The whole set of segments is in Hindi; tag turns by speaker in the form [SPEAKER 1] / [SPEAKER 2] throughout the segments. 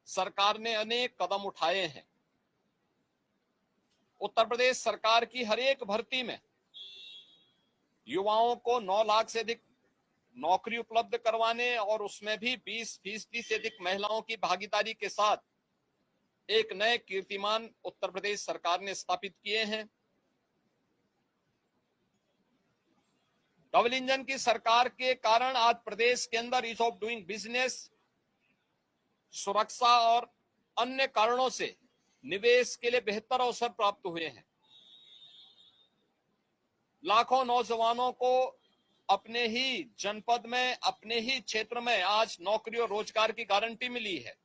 [SPEAKER 1] सरकार ने अनेक कदम उठाए हैं। उत्तर प्रदेश सरकार की हर एक भर्ती में युवाओं को 9 लाख से अधिक नौकरी उपलब्ध करवाने और उसमें भी 20% से अधिक महिलाओं की भागीदारी के साथ एक नए कीर्तिमान उत्तर प्रदेश सरकार ने स्थापित किए हैं। डबल इंजन की सरकार के कारण आज प्रदेश के अंदर ईज ऑफ डूइंग बिजनेस, सुरक्षा और अन्य कारणों से निवेश के लिए बेहतर अवसर प्राप्त हुए हैं। लाखों नौजवानों को अपने ही जनपद में, अपने ही क्षेत्र में आज नौकरी और रोजगार की गारंटी मिली है।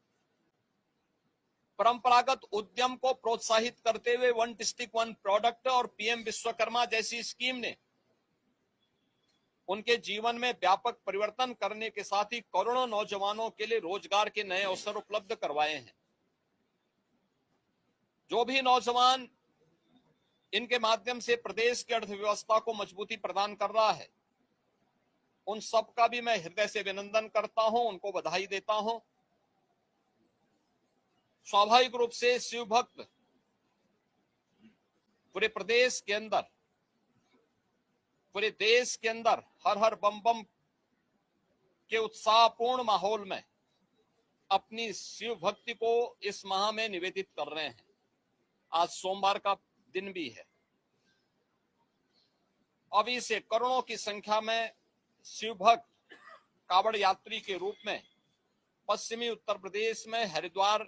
[SPEAKER 1] परंपरागत उद्यम को प्रोत्साहित करते हुए वन डिस्ट्रिक्ट वन प्रोडक्ट और पीएम विश्वकर्मा जैसी स्कीम ने उनके जीवन में व्यापक परिवर्तन करने के साथ ही करोड़ों नौजवानों के लिए रोजगार के नए अवसर उपलब्ध करवाए हैं। जो भी नौजवान इनके माध्यम से प्रदेश की अर्थव्यवस्था को मजबूती प्रदान कर रहा है, उन सबका भी मैं हृदय से अभिनंदन करता हूं, उनको बधाई देता हूं। स्वाभाविक रूप से शिव भक्त पूरे प्रदेश के अंदर, पूरे देश के अंदर हर हर बम बम के उत्साहपूर्ण माहौल में अपनी शिव भक्ति को इस माह में निवेदित कर रहे हैं। आज सोमवार का दिन भी है। अभी से करोड़ों की संख्या में शिव भक्त कावड़ यात्री के रूप में पश्चिमी उत्तर प्रदेश में हरिद्वार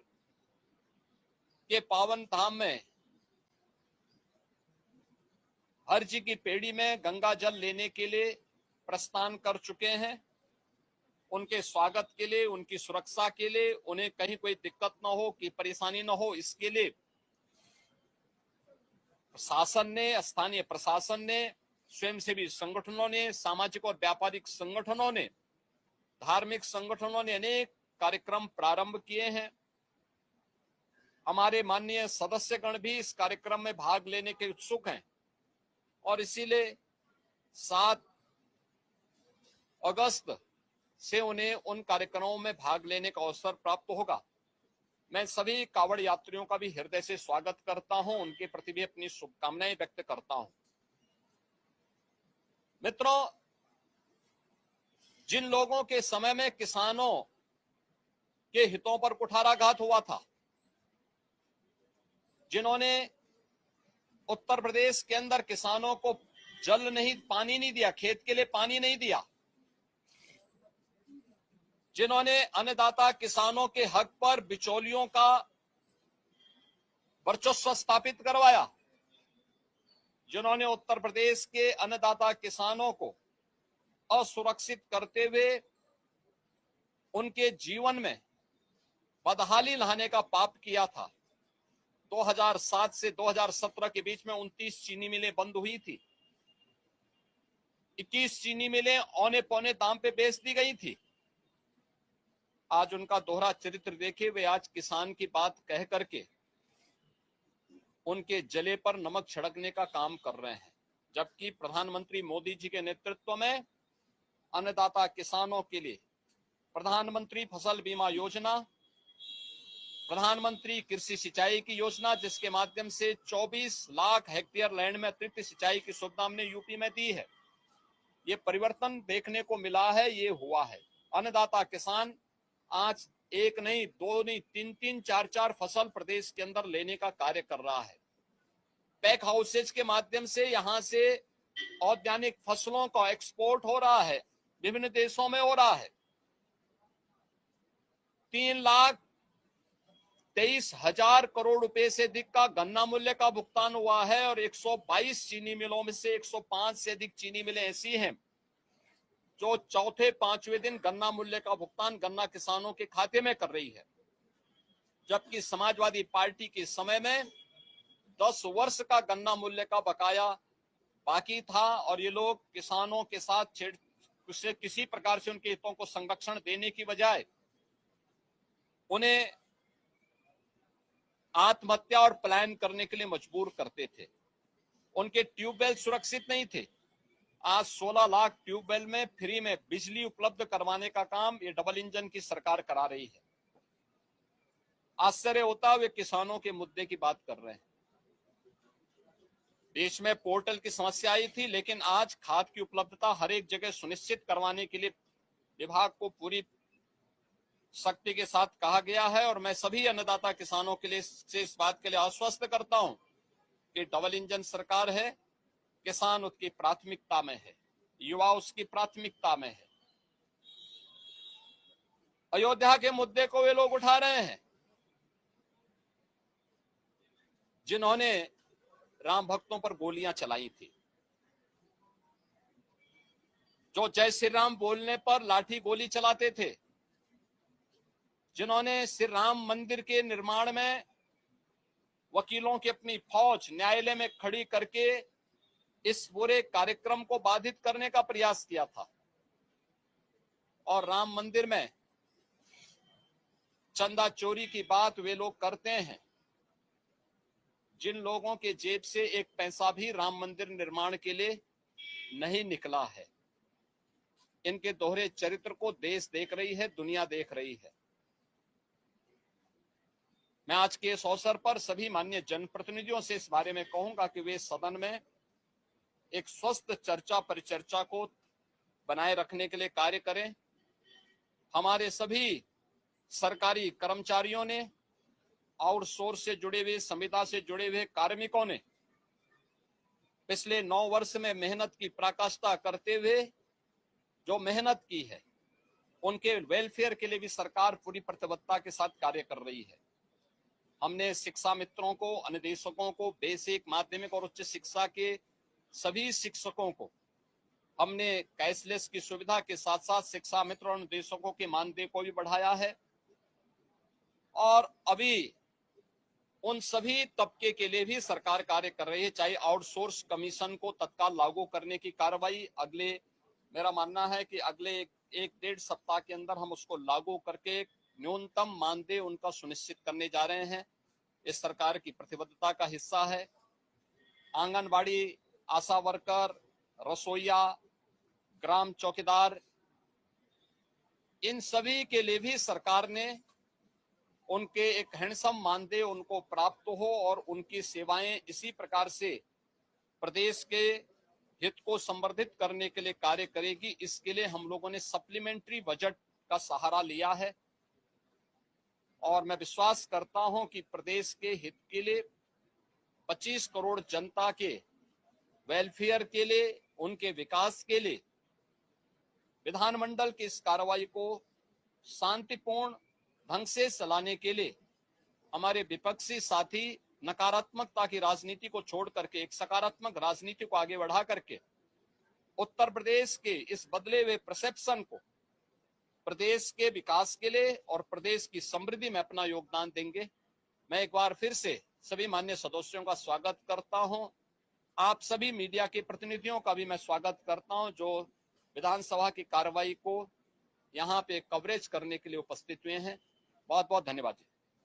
[SPEAKER 1] के पावन धाम में हर जी की पेड़ी में गंगा जल लेने के लिए प्रस्थान कर चुके हैं। उनके स्वागत के लिए, उनकी सुरक्षा के लिए, उन्हें कहीं कोई दिक्कत न हो, कि परेशानी न हो, इसके लिए प्रशासन ने, स्थानीय प्रशासन ने, स्वयंसेवी संगठनों ने, सामाजिक और व्यापारिक संगठनों ने, धार्मिक संगठनों ने अनेक कार्यक्रम प्रारंभ किए हैं। हमारे माननीय सदस्यगण भी इस कार्यक्रम में भाग लेने के उत्सुक हैं और इसीलिए 7 अगस्त से उन्हें उन कार्यक्रमों में भाग लेने का अवसर प्राप्त होगा। मैं सभी कावड़ यात्रियों का भी हृदय से स्वागत करता हूं, उनके प्रति भी अपनी शुभकामनाएं व्यक्त करता हूं। मित्रों, जिन लोगों के समय में किसानों के हितों पर कुठाराघात हुआ था, जिन्होंने उत्तर प्रदेश के अंदर किसानों को पानी नहीं दिया, खेत के लिए पानी नहीं दिया, जिन्होंने अन्नदाता किसानों के हक पर बिचौलियों का वर्चस्व स्थापित करवाया, जिन्होंने उत्तर प्रदेश के अन्नदाता किसानों को असुरक्षित करते हुए उनके जीवन में बदहाली लाने का पाप किया था। 2007 से 2017 के बीच में 29 चीनी मिलें बंद हुई थी। 21 चीनी मिलें औने पौने दाम पे बेच दी गई थी। आज उनका दोहरा चरित्र देखे, वे आज किसान की बात कह करके उनके जले पर नमक छिड़कने का काम कर रहे हैं, जबकि प्रधानमंत्री मोदी जी के नेतृत्व में अन्नदाता किसानों के लिए प्रधानमंत्री फसल बीमा योजना, प्रधानमंत्री कृषि सिंचाई की योजना, जिसके माध्यम से 24 लाख हेक्टेयर लैंड में अतिरिक्त सिंचाई की सुविधा हमने यूपी में दी है। ये परिवर्तन देखने को मिला है, ये हुआ है। अन्नदाता किसान आज एक नहीं, दो नहीं, 3-3, 4-4 फसल प्रदेश के अंदर लेने का कार्य कर रहा है। पैक हाउसेज के माध्यम से यहां से औद्यानिक फसलों का एक्सपोर्ट हो रहा है, विभिन्न देशों में हो रहा है। 3,23,000 करोड़ रुपए से अधिक का गन्ना मूल्य का भुगतान हुआ है और 122 चीनी मिलों में से 105 से अधिक चीनी मिलें ऐसी हैं जो चौथे पांचवें दिन गन्ना मूल्य का भुगतान गन्ना किसानों के खाते में कर रही है, जबकि समाजवादी पार्टी के समय में 10 वर्ष का गन्ना मूल्य का बकाया बाकी था और ये लोग किसानों के साथ किसी प्रकार से उनके हितों को संरक्षण देने की बजाय उन्हें आत्महत्या और पलायन करने के लिए मजबूर करते थे। उनके ट्यूबवेल सुरक्षित नहीं थे। आज 16 लाख ट्यूबवेल में फ्री में बिजली उपलब्ध करवाने का काम ये डबल इंजन की सरकार करा रही है। आश्चर्य होता है वे किसानों के मुद्दे की बात कर रहे हैं। देश में पोर्टल की समस्या आई थी, लेकिन आज खाद की उपलब्धता हर एक जगह सुनिश्चित करवाने के लिए विभाग को पूरी शक्ति के साथ कहा गया है। और मैं सभी अन्नदाता किसानों के लिए इस बात के लिए आश्वस्त करता हूं कि डबल इंजन सरकार है, किसान उसकी प्राथमिकता में है, युवा उसकी प्राथमिकता में है। अयोध्या के मुद्दे को वे लोग उठा रहे हैं जिन्होंने राम भक्तों पर गोलियां चलाई थी, जो जय श्री राम बोलने पर लाठी गोली चलाते थे, जिन्होंने श्री राम मंदिर के निर्माण में वकीलों की अपनी फौज न्यायालय में खड़ी करके इस पूरे कार्यक्रम को बाधित करने का प्रयास किया था। और राम मंदिर में चंदा चोरी की बात वे लोग करते हैं जिन लोगों के जेब से एक पैसा भी राम मंदिर निर्माण के लिए नहीं निकला है। इनके दोहरे चरित्र को देश देख रही है, दुनिया देख रही है। मैं आज के इस अवसर पर सभी माननीय जनप्रतिनिधियों से इस बारे में कहूंगा कि वे सदन में एक स्वस्थ चर्चा परिचर्चा को बनाए रखने के लिए कार्य करें। हमारे सभी सरकारी कर्मचारियों ने, आउटसोर्स से जुड़े हुए, संविदा से जुड़े हुए कार्मिकों ने पिछले 9 वर्ष में मेहनत की पराकाष्ठा करते हुए जो मेहनत की है, उनके वेलफेयर के लिए भी सरकार पूरी प्रतिबद्धता के साथ कार्य कर रही है। हमने शिक्षा मित्रों को, अनुदेशकों को, बेसिक, माध्यमिक और उच्च शिक्षा के सभी शिक्षकों को हमने कैशलेस की सुविधा के साथ साथ शिक्षा मित्र और अनुदेशकों के मानदेय को भी बढ़ाया है। और अभी उन सभी तबके के लिए भी सरकार कार्य कर रही है, चाहे आउटसोर्स कमीशन को तत्काल लागू करने की कार्रवाई मेरा मानना है कि अगले 1-1.5 सप्ताह के अंदर हम उसको लागू करके न्यूनतम मानदेय उनका सुनिश्चित करने जा रहे हैं। इस सरकार की प्रतिबद्धता का हिस्सा है। आंगनबाड़ी, आशा वर्कर, रसोईया, ग्राम चौकीदार, इन सभी के लिए भी सरकार ने उनके एक हैंडसम मानदेय उनको प्राप्त हो और उनकी सेवाएं इसी प्रकार से प्रदेश के हित को संवर्धित करने के लिए कार्य करेगी। इसके लिए हम लोगों ने सप्लीमेंट्री बजट का सहारा लिया है और मैं विश्वास करता हूं कि प्रदेश के हित के लिए 25 करोड़ जनता के वेलफेयर के लिए, उनके विकास के लिए विधानमंडल की इस कार्रवाई को शांतिपूर्ण ढंग से चलाने के लिए हमारे विपक्षी साथी नकारात्मकता की राजनीति को छोड़ करके एक सकारात्मक राजनीति को आगे बढ़ा करके उत्तर प्रदेश के इस बदले हुए परसेप्शन को प्रदेश के विकास के लिए और प्रदेश की समृद्धि में अपना योगदान देंगे। मैं एक बार फिर से सभी माननीय सदस्यों का स्वागत करता हूं। आप सभी मीडिया के प्रतिनिधियों का भी मैं स्वागत करता हूं जो विधानसभा की कार्रवाई को यहाँ पे कवरेज करने के लिए उपस्थित हुए हैं। बहुत बहुत धन्यवाद।